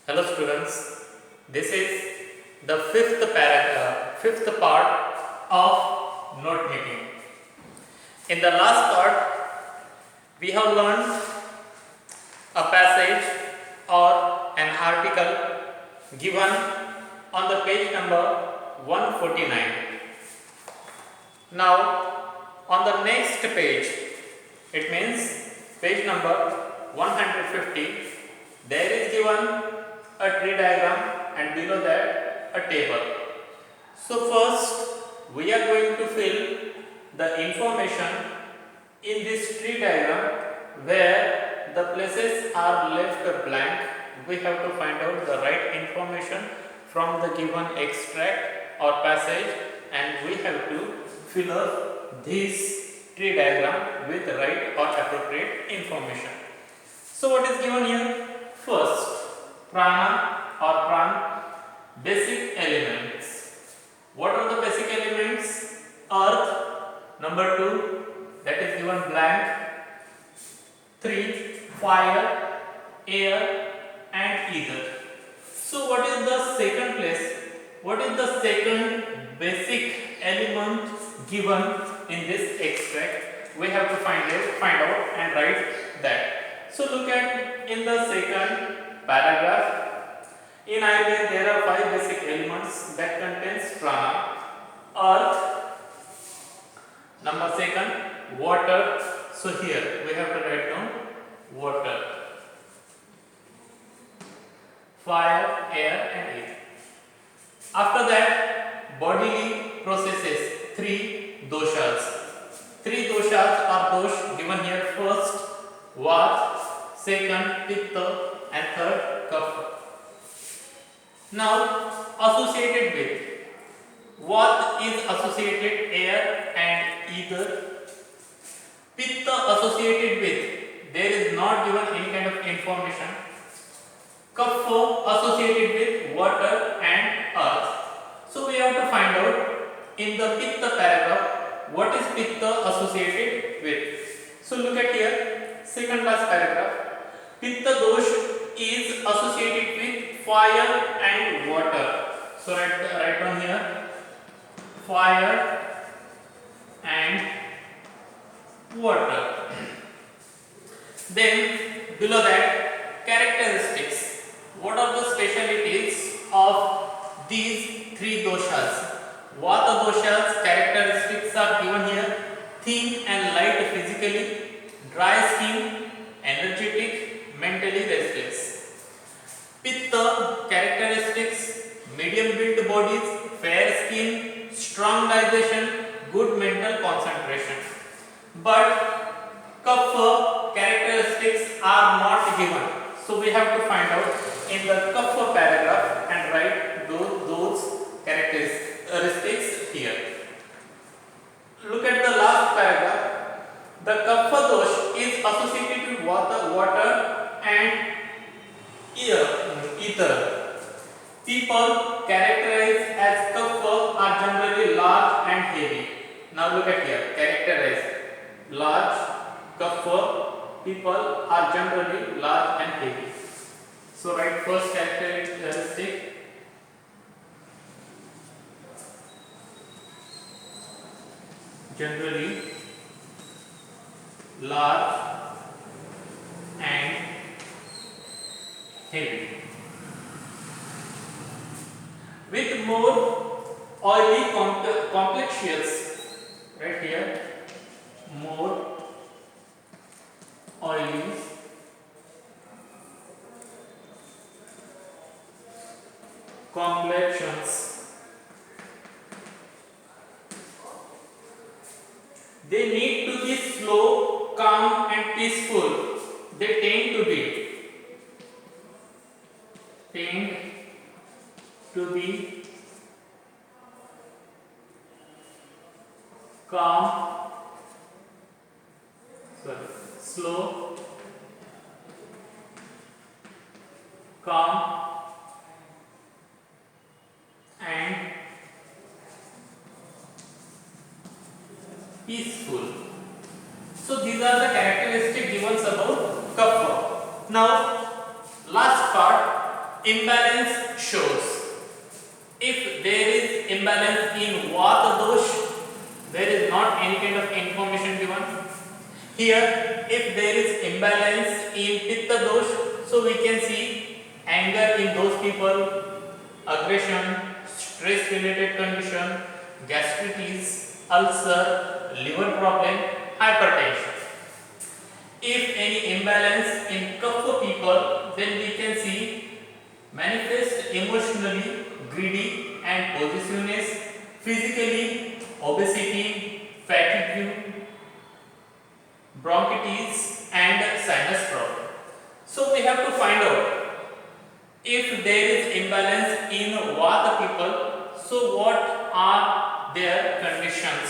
Hello students, this is the fifth part of note making. In the last part, we have learned a passage or an article given on the page number 149. Now, on the next page, it means page number 150, there is given a tree diagram and below that a table. So first we are going to fill the information in this tree diagram where the places are left blank. We have to find out the right information from the given extract or passage, and we have to fill up this tree diagram with right or appropriate information. So what is given here? First, prana or pran, basic elements. What are the basic elements? Earth, number 2, that is given blank. 3, fire, air and ether. So what is the second place? What is the second basic element given in this extract? We have to find out and write that. So look at in the second paragraph. In Ayurveda there are 5 basic elements that contains prana. Earth, number second, water. So here we have to write down water, fire, air and air. After that, bodily processes, 3 doshas. 3 doshas are those given here. First, Vata, second, Pitta and third, Kapha. Now, associated with, what is associated air and ether? Pitta associated with, there is not given any kind of information. Kapha associated with water and earth. So we have to find out in the Pitta paragraph what is Pitta associated with. So look at here, second last paragraph. Pitta dosh is associated with fire and water. So write down here fire and water. Then below that, characteristics. What are the specialities of these 3 doshas? Vata doshas characteristics are given here: thin and light physically, dry skin, energetic, mentally restless. Pitta characteristics: medium built bodies, fair skin, strong digestion, good mental concentration. But Kapha characteristics are not given. So we have to find out in the Kapha paragraph and write those characteristics here. Look at the last paragraph. The Kapha dosh is associated with water and ether. People characterized as Kapha are generally large and heavy. Now look at here, characterized large, Kapha, people are generally large and heavy. So write first characteristic, generally large and heavy. With more oily complexions, right here, more oily complexions. They need to be slow, calm and peaceful. They tend to be calm, slow, calm and peaceful. So these are the characteristics given about Kapha. Now last part, imbalance shows. If there is imbalance in Vata dosh, there is not any kind of information given. Here, if there is imbalance in Pitta dosh, so we can see anger in those people, aggression, stress related condition, gastritis, ulcer, liver problem, hypertension. If any imbalance in Kapha people, then we can see manifest emotionally greedy and possessiveness, physically obesity, fatigue, bronchitis and sinus problem. So we have to find out if there is imbalance in Vata people, so what are their conditions?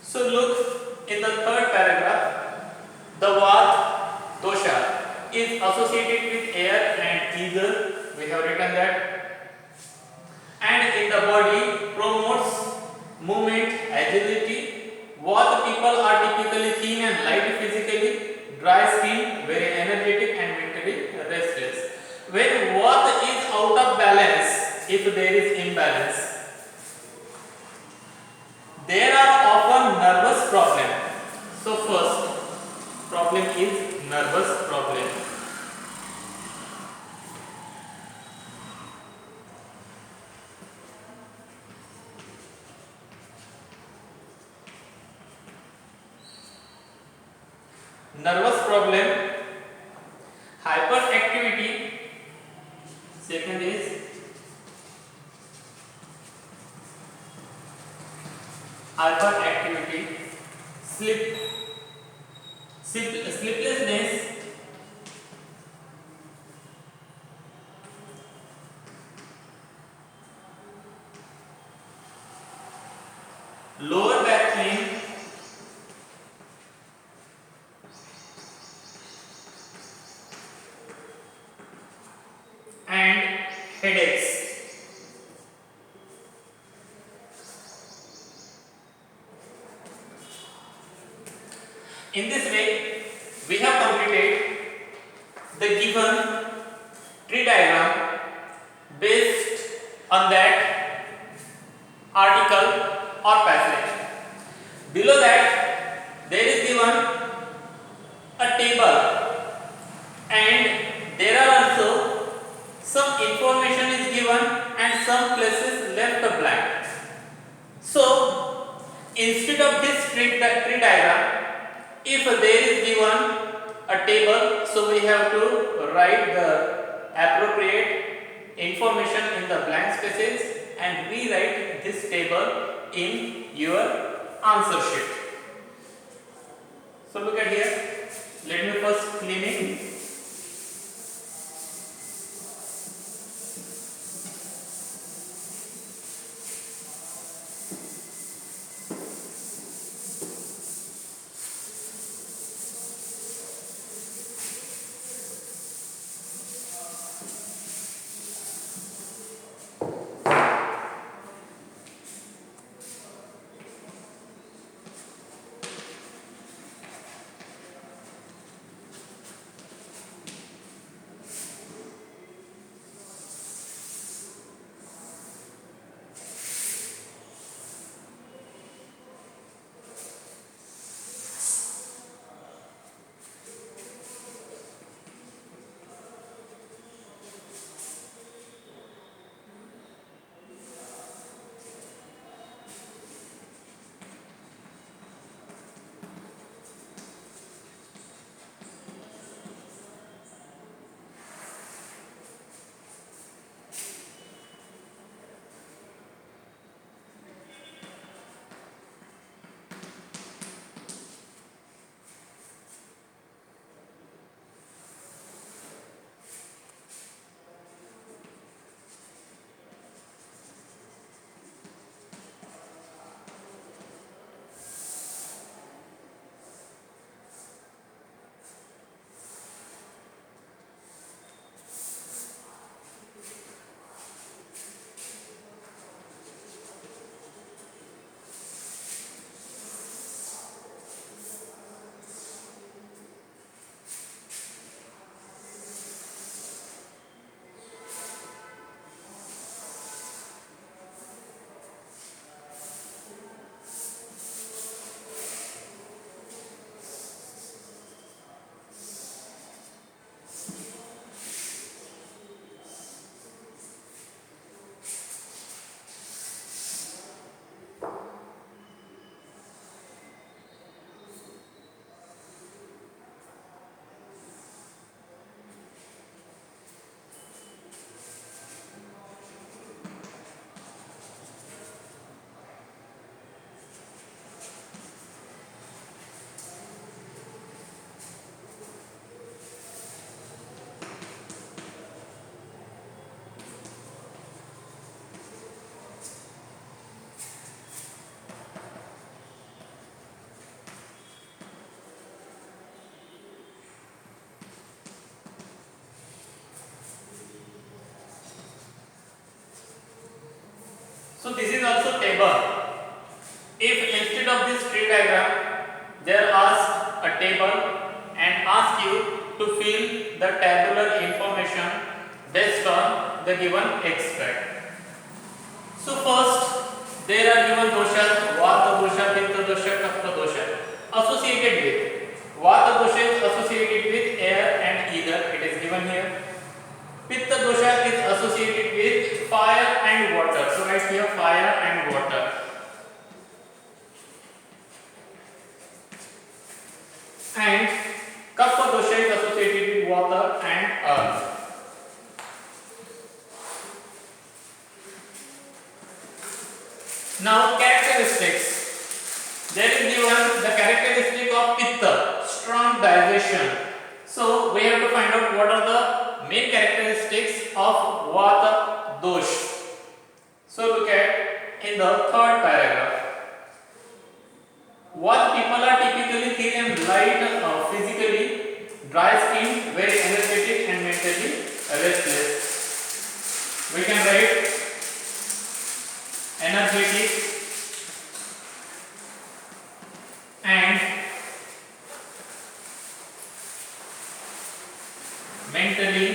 So look in the third paragraph, the Vata dosha is associated with air and eagle. We have written that. And in the body promotes movement, agility. Vata people are typically thin and light physically, dry skin, very energetic and mentally restless. When Vata is out of balance, if there is imbalance, there are often nervous problem. So first problem is nervous problem. Nervous problem, hyperactivity. Second is hyperactivity, sleeplessness, lower back pain, and headaches. In this way, we have completed the given tree diagram based on that article or passage. Below that, there is given a table and there are also some information is given and some places left blank. So, instead of this tree diagram, if there is given a table, so we have to write the appropriate information in the blank spaces and rewrite this table in your answer sheet. So look at here, let me first clean it. So this is also table. If instead of this tree diagram they are asked a table and ask you to fill the tabular information based on the given extract. So first there are given dosha, vata dosha, pitta dosha, kapha dosha associated with. Vata dosha is associated with air and ether, it is given here. Pitta dosha is associated with fire and water, so right here fire and water. And kapha dosha is associated with water and earth. Now characteristics. There is given the characteristic of pitta, strong digestion. So we have to find out what are the main characteristics of vata dosh. So look at in the third paragraph. What people are typically thin and light, physically dry skin, very energetic and mentally restless. We can write energetic and mentally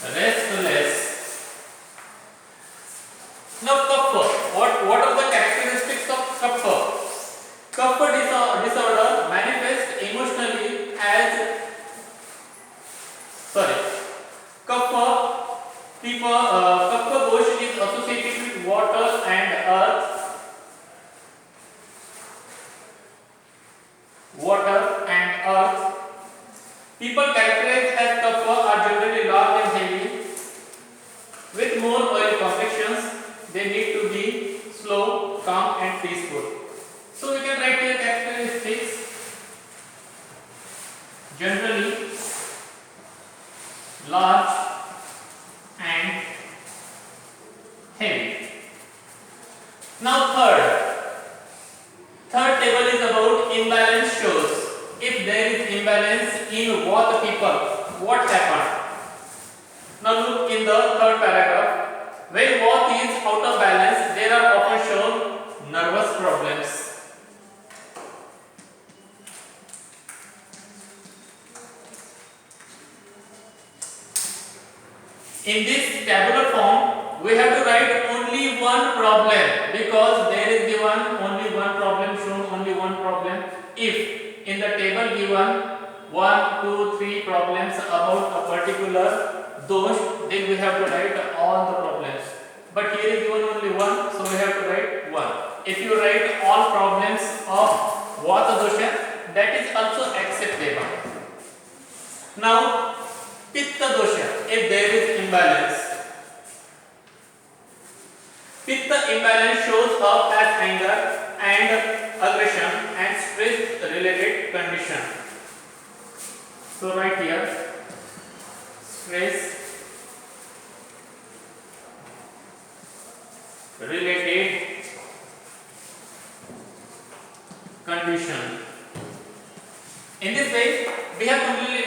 restless. Now kapha, what are the characteristics of kapha? Kapha disorder manifests emotionally as kapha dosh is associated with water and earth. People characterized as kapha are generally large and heavy with more oil complexions. They need to be slow, calm and peaceful. So we can write here characteristics. Generally large and heavy. Now third table is about imbalance shows. If there is imbalance in what people, what happened? Now look in the third paragraph. When what is out of balance, there are often shown nervous problems. In this tabular form, we have to write only one problem because there is given only one problem, shown only one problem. If in the table given 1, 2, 3 problems about a particular dosh, then we have to write all the problems. But here is given only one, so we have to write one. If you write all problems of vata dosha, that is also acceptable. Now pitta dosha, if there is imbalance. Pitta imbalance shows up as anger and aggression and stress related condition. So right here stress related condition. In this way we have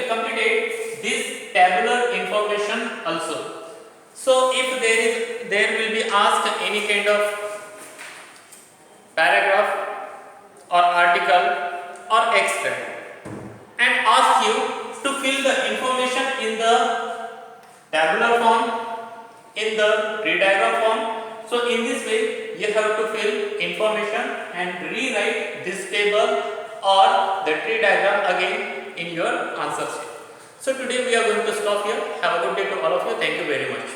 completed this tabular information also. So if there will be asked any kind of paragraph or article or extract and ask you to fill the information in the tabular form, in the tree diagram form. So in this way you have to fill information and rewrite this table or the tree diagram again in your answer sheet. So today we are going to stop here. Have a good day to all of you. Thank you very much.